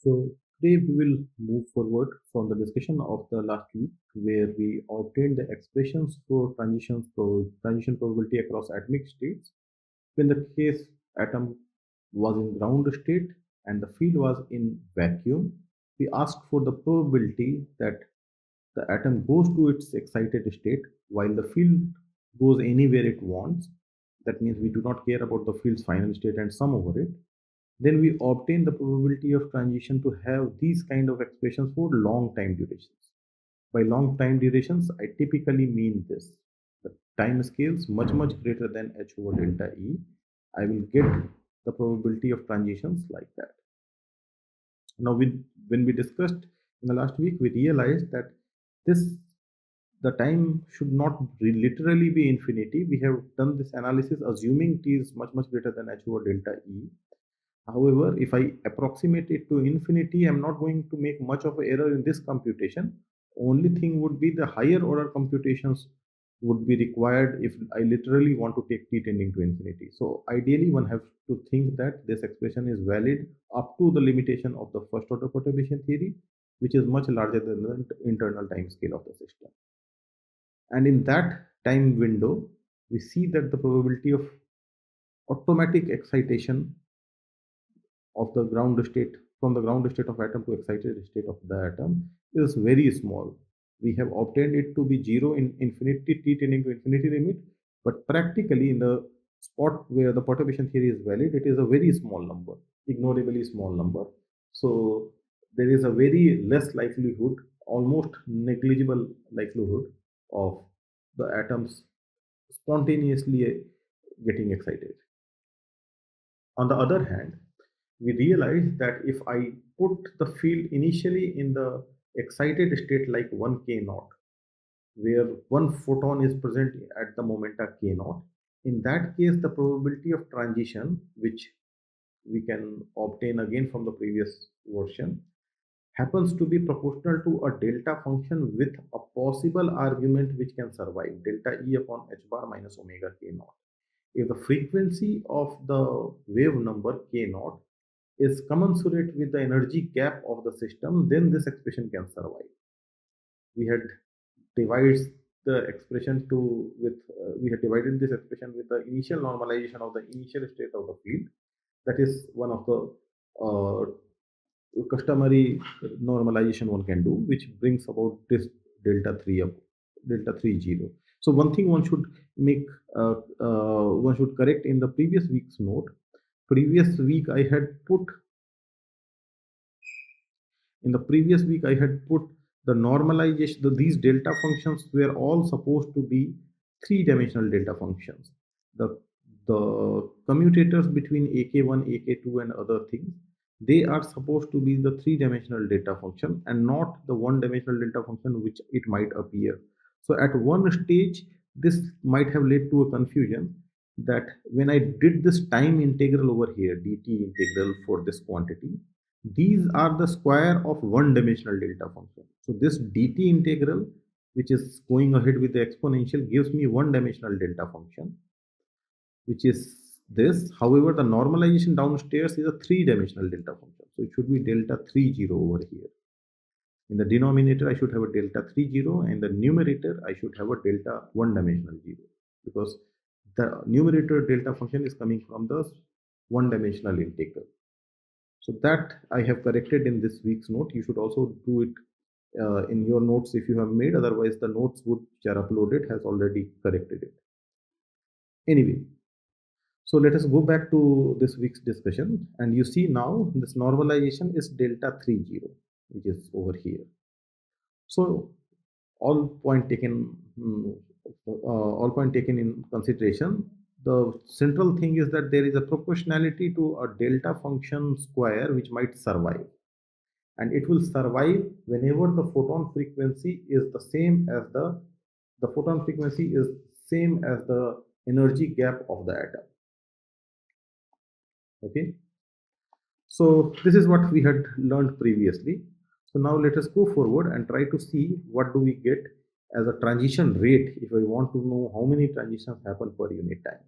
So today we will move forward from the discussion of the last week where we obtained the expressions for transition probability across atomic states. When the case atom was in ground state and the field was in vacuum, we asked for the probability that the atom goes to its excited state while the field goes anywhere it wants. That means we do not care about the field's final state and sum over it. Then we obtain the probability of transition to have these kind of expressions for long time durations. By long time durations, I typically mean this. The time scales much greater than h over delta E. I will get the probability of transitions like that. Now, when we discussed in the last week, we realized that this the time should not literally be infinity. We have done this analysis assuming t is much greater than h over delta E. However, if I approximate it to infinity, I'm not going to make much of an error in this computation. Only thing would be the higher order computations would be required if I literally want to take t tending to infinity. So ideally, one has to think that this expression is valid up to the limitation of the first order perturbation theory, which is much larger than the internal time scale of the system. And in that time window, we see that the probability of automatic excitation of the ground state from the ground state of atom to excited state of the atom is very small. We have obtained it to be zero in infinity t tending to infinity limit, but practically in the spot where the perturbation theory is valid, it is a very small number, ignorably small number. So there is a very less likelihood, almost negligible likelihood of the atoms spontaneously getting excited. On the other hand, we realize that if I put the field initially in the excited state like 1 k naught, where one photon is present at the momenta k naught, in that case, the probability of transition, which we can obtain again from the previous version, happens to be proportional to a delta function with a possible argument which can survive delta E upon h bar minus omega k naught. If the frequency of the wave number k naught is commensurate with the energy gap of the system, then this expression can survive. We had divides the expression to with we had divided this expression with the initial normalization of the initial state of the field. That is one of the customary normalization one can do, which brings about this delta 3 up delta 3 0. So one thing one should correct in the previous week's note. Previous week I had put In the previous week, I had put the normalization, these delta functions were all supposed to be three-dimensional delta functions. The, the commutators between AK1, AK2, and other things, they are supposed to be the three-dimensional delta function and not the one-dimensional delta function which it might appear. So at one stage, this might have led to a confusion that when I did this time integral over here, dt integral for this quantity, these are the square of one-dimensional delta function. So this dt integral, which is going ahead with the exponential, gives me one-dimensional delta function, which is this. However, the normalization downstairs is a three-dimensional delta function. So it should be delta 30 over here. In the denominator, I should have a delta 30, and the numerator, I should have a delta one-dimensional 0, because the numerator delta function is coming from the one-dimensional integral. So that I have corrected in this week's note. You should also do it in your notes if you have made. Otherwise, the notes which are uploaded has already corrected it. Anyway, so let us go back to this week's discussion. And you see now this normalization is delta 30, which is over here. So all point taken, all point taken in consideration, the central thing is that there is a proportionality to a delta function square which might survive, and it will survive whenever the photon frequency is the same as the photon frequency is same as the energy gap of the atom. Okay, so this is what we had learned previously. So now let us go forward and try to see what do we get as a transition rate if I want to know how many transitions happen per unit time.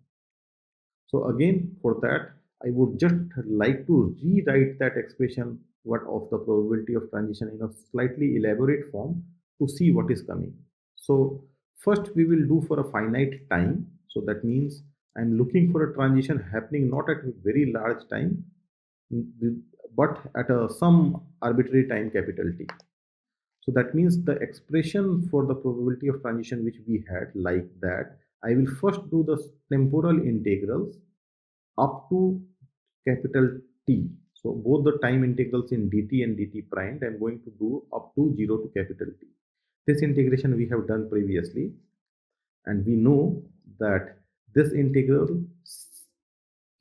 So again, for that, I would just like to rewrite that expression what of the probability of transition in a slightly elaborate form to see what is coming. So first we will do for a finite time. So that means I'm looking for a transition happening not at a very large time, but at a some arbitrary time capital T. So that means the expression for the probability of transition which we had like that, I will first do the temporal integrals up to capital T. So both the time integrals in dt and dt prime, I'm going to do up to 0 to capital T. This integration we have done previously, and we know that this integral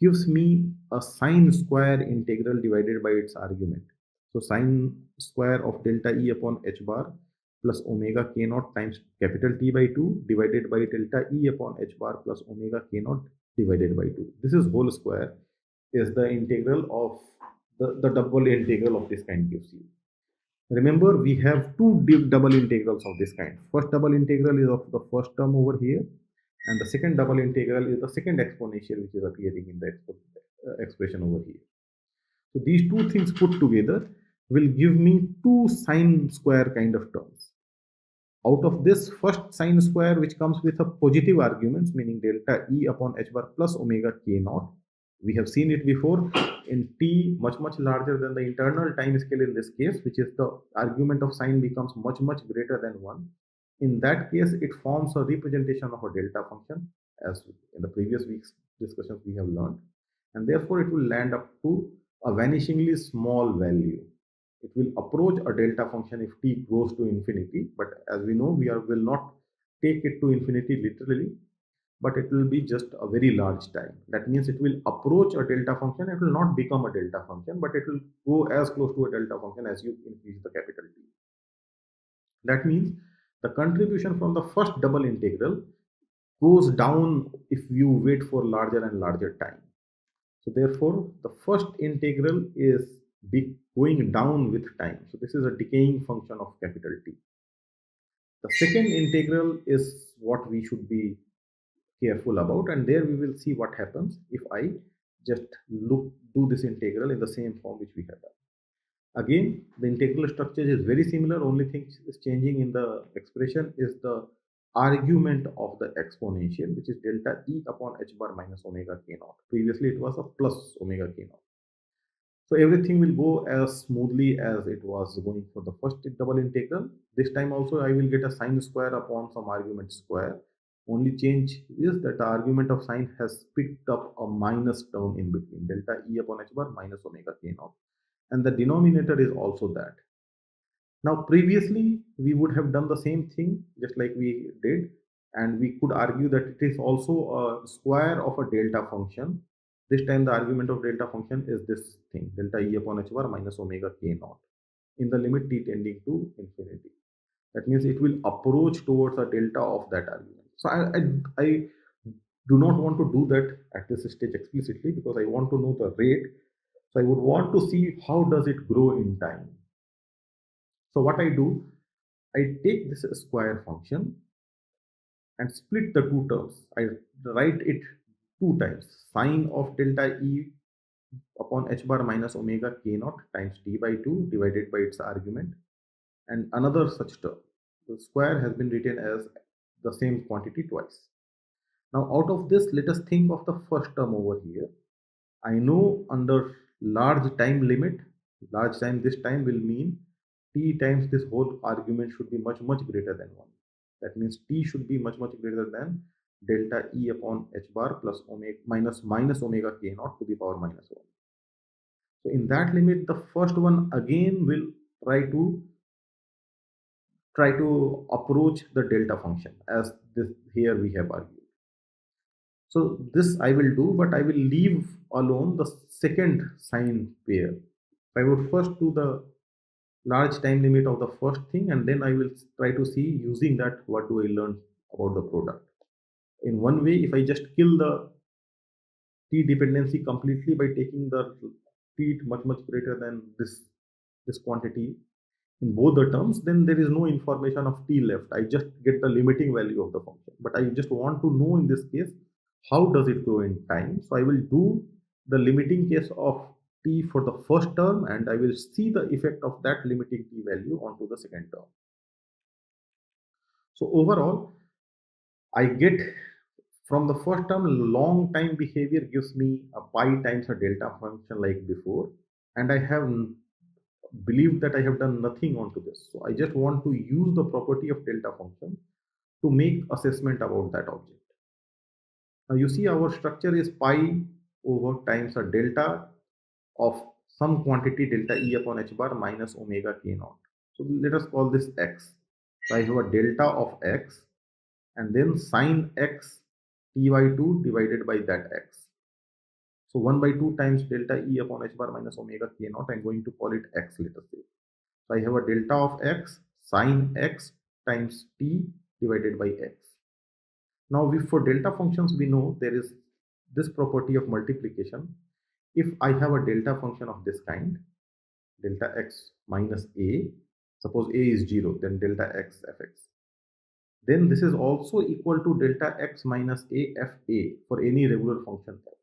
gives me a sine square integral divided by its argument. So sine square of delta E upon h bar plus omega k naught times capital T by 2 divided by delta E upon h bar plus omega k naught divided by 2. This is whole square is the integral of the double integral of this kind gives you. Remember, we have two double integrals of this kind. First double integral is of the first term over here, and the second double integral is the second exponential which is appearing in the expression over here. So these two things put together will give me two sine square kind of terms. Out of this first sine square, which comes with a positive arguments, meaning delta E upon h bar plus omega k naught, we have seen it before in t much larger than the internal time scale in this case, which is the argument of sine becomes much greater than 1. In that case, it forms a representation of a delta function, as in the previous week's discussions we have learned, and therefore it will land up to a vanishingly small value. It will approach a delta function if t goes to infinity, but as we know, will not take it to infinity literally, but it will be just a very large time. That means it will approach a delta function. It will not become a delta function, but it will go as close to a delta function as you increase the capital T. That means the contribution from the first double integral goes down if you wait for larger and larger time. So therefore, the first integral is going down with time. So this is a decaying function of capital T. The second integral is what we should be careful about, and there we will see what happens if I just do this integral in the same form which we have done. Again, the integral structure is very similar. Only thing is changing in the expression is the argument of the exponential, which is delta E upon h bar minus omega k naught. Previously it was a plus omega k naught. So everything will go as smoothly as it was going for the first double integral. This time also I will get a sine square upon some argument square. Only change is that the argument of sine has picked up a minus term in between, delta E upon h bar minus omega k naught. And the denominator is also that. Now previously we would have done the same thing just like we did, and we could argue that it is also a square of a delta function. This time the argument of delta function is this thing, delta E upon h bar minus omega k naught in the limit t tending to infinity. That means it will approach towards a delta of that argument. So I do not want to do that at this stage explicitly because I want to know the rate. So I would want to see how does it grow in time. So what I do, I take this square function and split the two terms. I write it two times, sine of delta E upon h bar minus omega k naught times t by 2 divided by its argument, and another such term. The square has been written as the same quantity twice. Now out of this, let us think of the first term over here. I know under large time limit, large time this time will mean t times this whole argument should be much greater than 1. That means t should be much greater than delta E upon h bar plus omega minus omega k naught to the power minus 1. So in that limit, the first one again will try to approach the delta function as this here we have argued. So this I will do, but I will leave alone the second sine pair. I would first do the large time limit of the first thing, and then I will try to see using that what do I learn about the product. In one way, if I just kill the t dependency completely by taking the t much greater than this quantity in both the terms, then there is no information of t left. I just get the limiting value of the function. But I just want to know in this case, how does it grow in time? So I will do the limiting case of t for the first term, and I will see the effect of that limiting t value onto the second term. So overall, I get from the first term, long time behavior gives me a pi times a delta function like before, and I have believed that I have done nothing onto this. So I just want to use the property of delta function to make assessment about that object. Now you see our structure is pi over times a delta of some quantity delta E upon h bar minus omega k naught. So let us call this x. So I have a delta of x and then sine x t by 2 divided by that x. So 1 by 2 times delta E upon h bar minus omega k naught, I'm going to call it x, let us say. So I have a delta of x sine x times t divided by x. Now for delta functions, we know there is this property of multiplication. If I have a delta function of this kind, delta x minus a, suppose a is 0, then delta x fx. Then this is also equal to delta x minus a fa for any regular function f.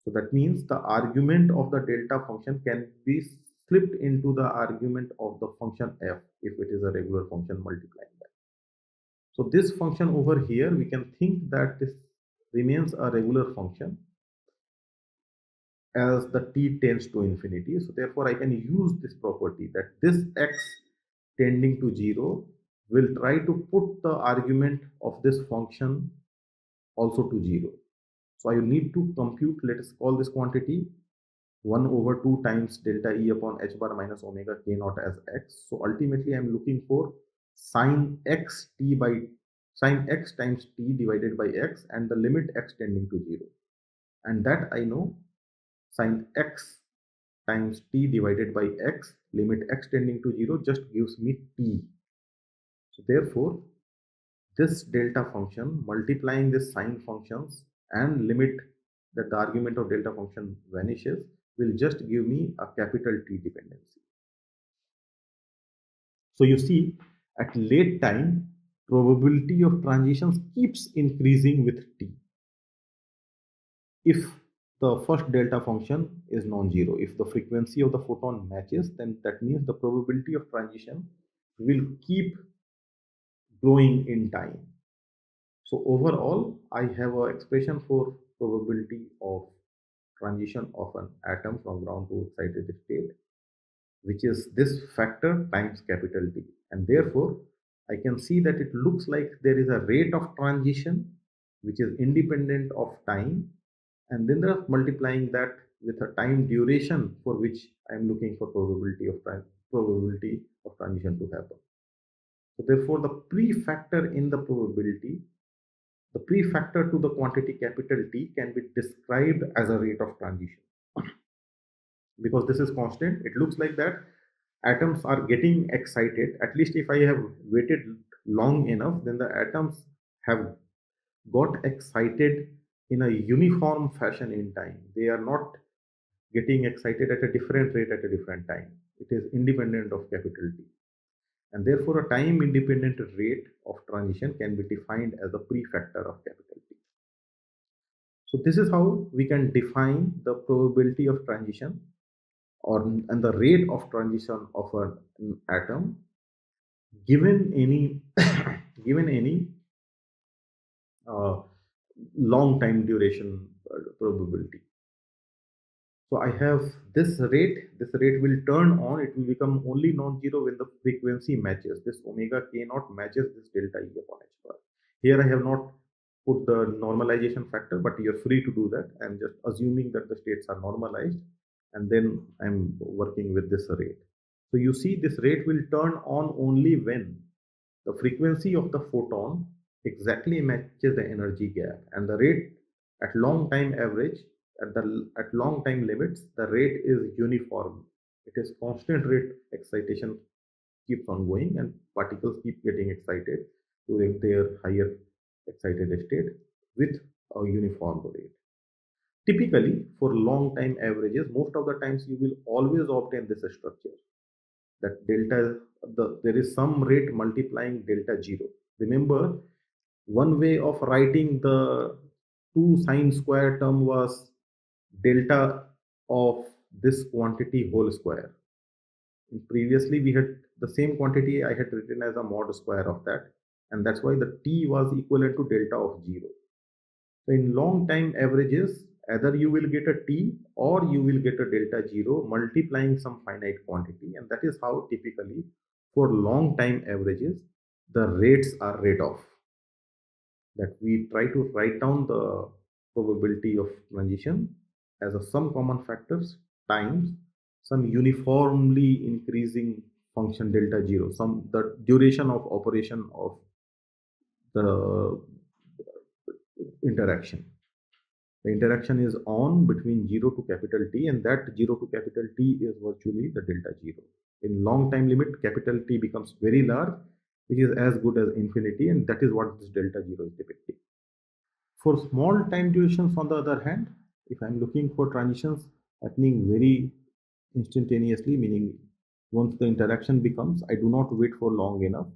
So that means the argument of the delta function can be slipped into the argument of the function f if it is a regular function multiplying that. So this function over here, we can think that this remains a regular function as the t tends to infinity. So therefore I can use this property that this x tending to 0 will try to put the argument of this function also to 0. So I need to compute, let us call this quantity 1 over 2 times delta E upon h bar minus omega k naught as x. So ultimately I'm looking for sine x times t divided by x and the limit x tending to 0. And that I know sine x times t divided by x limit x tending to 0 just gives me t. So therefore this delta function multiplying this sine functions and limit that the argument of delta function vanishes will just give me a capital T dependency. So you see at late time probability of transitions keeps increasing with t if the first delta function is non-zero. If the frequency of the photon matches, then that means the probability of transition will keep growing in time. So overall, I have an expression for probability of transition of an atom from ground to excited state, which is this factor times capital T. And therefore, I can see that it looks like there is a rate of transition which is independent of time, and then there are multiplying that with a time duration for which I am looking for probability of transition to happen. So therefore, the prefactor in the probability, the prefactor to the quantity capital T can be described as a rate of transition. Because this is constant, it looks like that atoms are getting excited. At least if I have waited long enough, then the atoms have got excited in a uniform fashion in time. They are not getting excited at a different rate at a different time. It is independent of capital T. And therefore, a time independent rate of transition can be defined as a prefactor of capital T. So this is how we can define the probability of transition and the rate of transition of an atom given any given any long time duration probability. So I have this rate will turn on, it will become only non-zero when the frequency matches. This omega k naught matches this delta E upon h bar. Here I have not put the normalization factor, but you're free to do that. I'm just assuming that the states are normalized, and then I'm working with this rate. So you see this rate will turn on only when the frequency of the photon exactly matches the energy gap, and the rate at long time average at long time limits, the rate is uniform. It is constant rate excitation keeps on going and particles keep getting excited to their higher excited state with a uniform rate. Typically, for long time averages, most of the times you will always obtain this structure that there is some rate multiplying delta 0. Remember, one way of writing the 2 sine square term was delta of this quantity whole square. Previously, we had the same quantity I had written as a mod square of that, and that's why the t was equivalent to delta of 0. So in long time averages, either you will get a t or you will get a delta 0 multiplying some finite quantity, and that is how typically for long time averages the rates are rate off. That we try to write down the probability of transition as a sum common factors times some uniformly increasing function delta 0, some the duration of operation of the interaction. The interaction is on between 0 to capital T, and that 0 to capital T is virtually the delta 0. In long time limit, capital T becomes very large, which is as good as infinity, and that is what this delta 0 is depicting. For small time durations, on the other hand, if I'm looking for transitions happening very instantaneously, meaning once the interaction becomes, I do not wait for long enough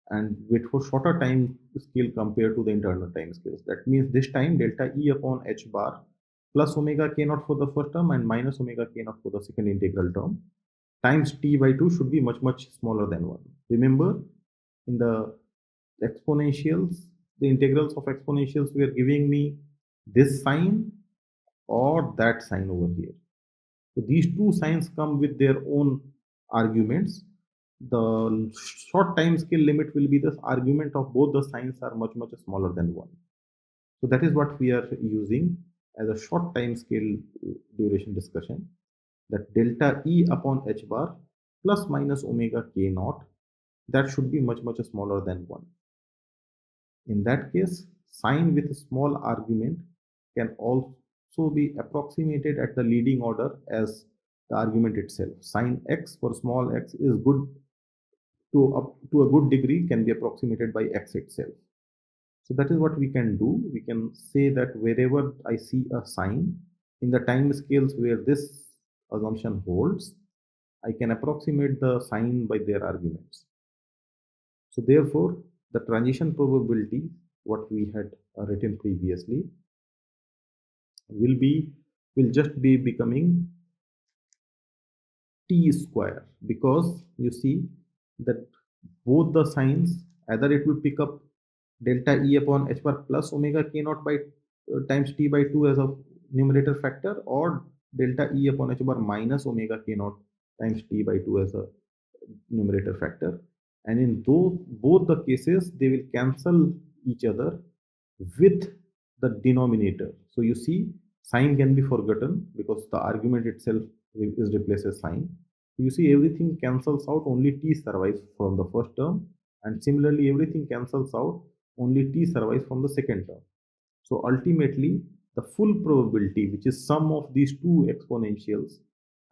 and wait for shorter time scale compared to the internal time scales. That means this time delta E upon H bar plus omega k naught for the first term and minus omega k naught for the second integral term times t by 2 should be much smaller than 1. Remember, in the exponentials, the integrals of exponentials were giving me this sign or that sign over here. So these two signs come with their own arguments. The short time scale limit will be the argument of both the signs are much smaller than 1. So that is what we are using as a short time scale duration discussion, that delta E upon H bar plus minus omega k naught, that should be much smaller than 1. In that case, sign with a small argument can also be approximated at the leading order as the argument itself. Sin x for small x is good to a good degree, can be approximated by x itself. So that is what we can do. We can say that wherever I see a sign in the time scales where this assumption holds, I can approximate the sign by their arguments. So therefore, the transition probability, what we had written previously, will just be becoming t square, because you see that both the signs, either it will pick up delta E upon H bar plus omega k naught by times t by 2 as a numerator factor, or delta E upon H bar minus omega k naught times t by 2 as a numerator factor. And in both the cases, they will cancel each other with the denominator. So you see, sign can be forgotten because the argument itself is replaced as sign. You see, everything cancels out, only t survives from the first term, and similarly everything cancels out, only t survives from the second term. So ultimately, the full probability, which is sum of these two exponentials,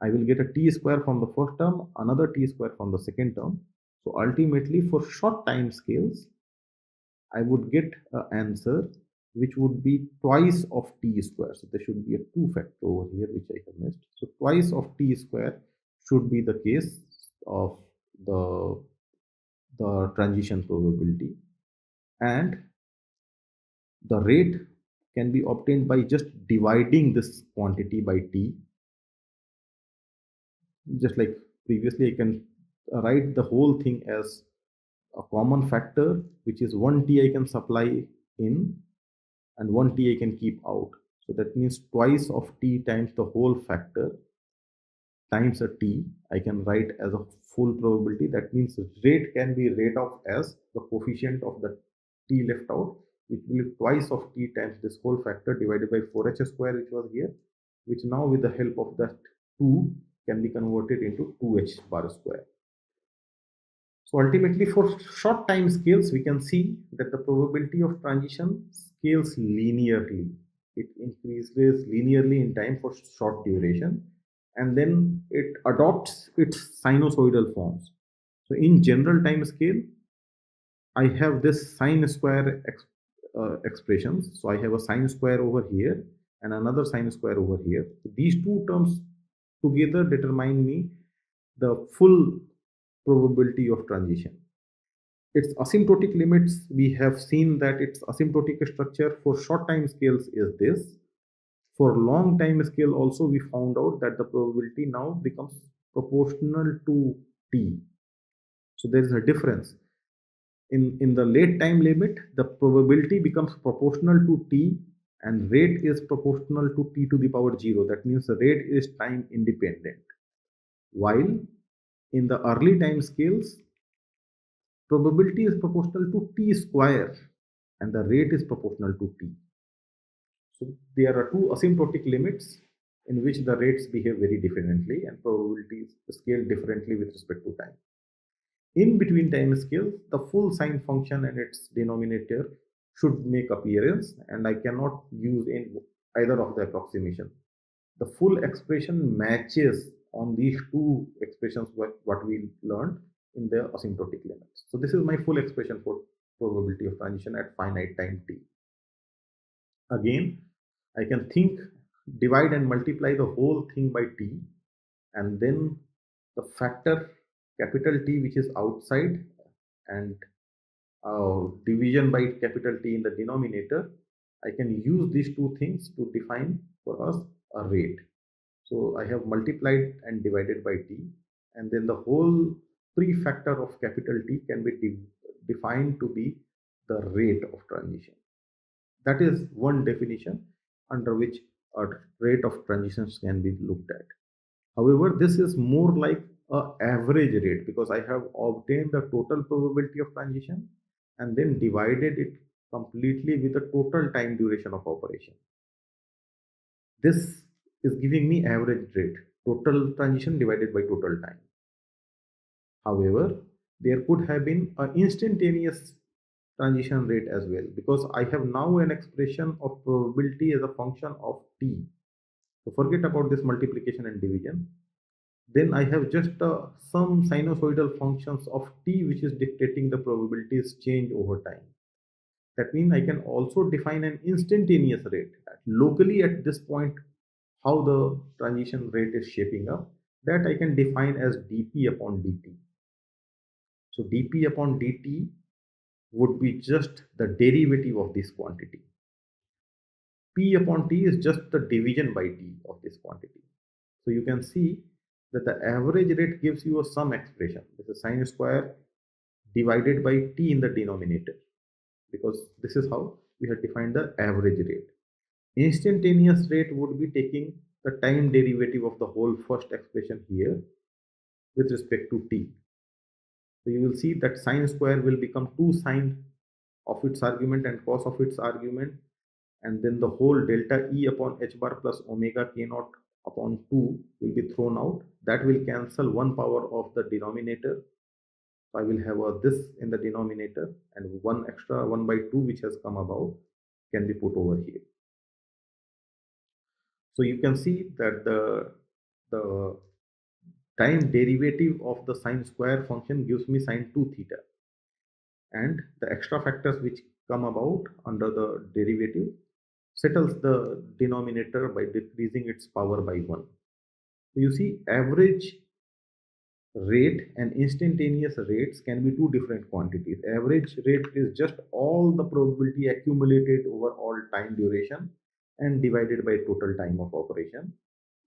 I will get a t square from the first term, another t square from the second term. So ultimately, for short time scales, I would get an answer which would be twice of t square. So there should be a 2 factor over here, which I have missed. So twice of t square should be the case of the transition probability, and the rate can be obtained by just dividing this quantity by t. Just like previously, I can write the whole thing as a common factor, which is 1 t I can supply in and 1 t I can keep out. So that means twice of t times the whole factor times a t I can write as a full probability. That means rate can be rate of as the coefficient of the t left out, which will be twice of t times this whole factor divided by 4h square, which was here, which now with the help of that 2 can be converted into 2h bar square. So ultimately, for short time scales, we can see that the probability of transition scales linearly. It increases linearly in time for short duration, and then it adopts its sinusoidal forms. So in general time scale, I have this sine square expressions. So I have a sine square over here and another sine square over here. So these two terms together determine me the full probability of transition. Its asymptotic limits, we have seen that its asymptotic structure for short time scales is this. For long time scale also we found out that the probability now becomes proportional to t. So there is a difference. In the late time limit, the probability becomes proportional to t and rate is proportional to t to the power 0. That means the rate is time independent. While in the early time scales, probability is proportional to t square and the rate is proportional to t. So there are two asymptotic limits in which the rates behave very differently and probabilities scale differently with respect to time. In between time scales, the full sine function and its denominator should make appearance, and I cannot use in either of the approximation. The full expression matches on these two expressions what we learned in the asymptotic limits. So this is my full expression for probability of transition at finite time t. Again, I can think, divide and multiply the whole thing by t, and then the factor capital T which is outside and division by capital T in the denominator. I can use these two things to define for us a rate. So I have multiplied and divided by t, and then the whole prefactor of capital T can be defined to be the rate of transition. That is one definition under which a rate of transitions can be looked at. However, this is more like a average rate because I have obtained the total probability of transition and then divided it completely with the total time duration of operation. This is giving me average rate, total transition divided by total time. However, there could have been an instantaneous transition rate as well because I have now an expression of probability as a function of t. So forget about this multiplication and division. Then I have just some sinusoidal functions of t which is dictating the probabilities change over time. That means I can also define an instantaneous rate locally at this point, how the transition rate is shaping up, that I can define as dp upon dt. So dp upon dt would be just the derivative of this quantity. P upon t is just the division by t of this quantity. So you can see that the average rate gives you a sum expression. This is sine square divided by t in the denominator, because this is how we have defined the average rate. Instantaneous rate would be taking the time derivative of the whole first expression here with respect to t. So you will see that sine square will become 2 sine of its argument and cos of its argument, and then the whole delta E upon h bar plus omega k naught upon 2 will be thrown out. That will cancel 1 power of the denominator. So I will have this in the denominator, and 1 extra 1 by 2 which has come about can be put over here. So you can see that the time derivative of the sine square function gives me sine 2 theta, and the extra factors which come about under the derivative settles the denominator by decreasing its power by 1. So you see, average rate and instantaneous rates can be two different quantities. Average rate is just all the probability accumulated over all time duration and divided by total time of operation,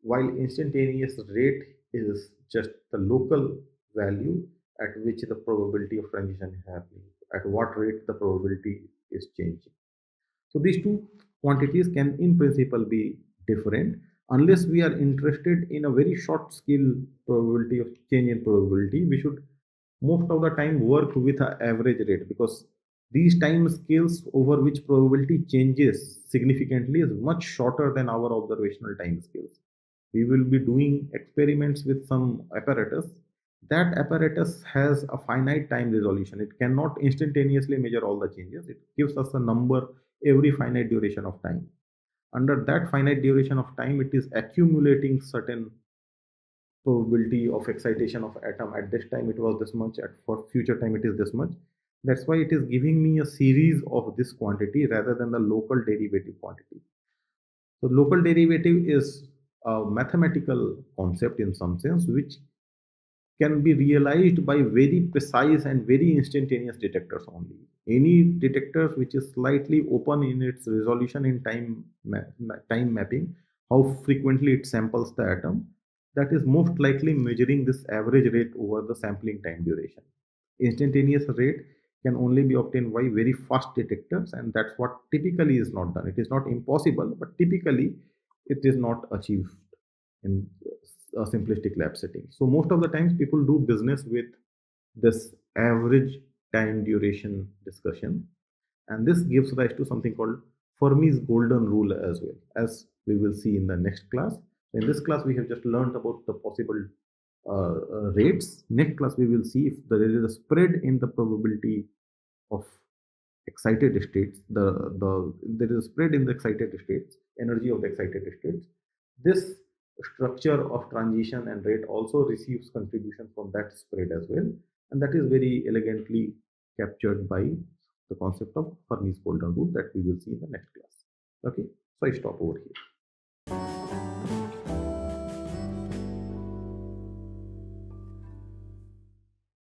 while instantaneous rate is just the local value at which the probability of transition is happening, at what rate the probability is changing. So these two quantities can in principle be different unless we are interested in a very short scale probability of change in probability. We should most of the time work with an average rate, because these time scales over which probability changes significantly is much shorter than our observational time scales. We will be doing experiments with some apparatus. That apparatus has a finite time resolution. It cannot instantaneously measure all the changes. It gives us a number every finite duration of time. Under that finite duration of time, it is accumulating certain probability of excitation of atom. At this time it was this much, at for future time it is this much. That's why it is giving me a series of this quantity rather than the local derivative quantity. So local derivative is a mathematical concept in some sense which can be realized by very precise and very instantaneous detectors only. Any detector which is slightly open in its resolution in time mapping, how frequently it samples the atom, that is most likely measuring this average rate over the sampling time duration. Instantaneous rate can only be obtained by very fast detectors, and that's what typically is not done. It is not impossible, but typically it is not achieved in a simplistic lab setting. So most of the times people do business with this average time duration discussion, and this gives rise to something called Fermi's golden rule as well, as we will see in the next class. In this class, we have just learned about the possible rates. Next class, we will see if there is a spread in the probability of excited states, there is a spread in the excited states, energy of the excited states. This structure of transition and rate also receives contribution from that spread as well, and that is very elegantly captured by the concept of Fermi's golden rule that we will see in the next class. Okay, so I stop over here.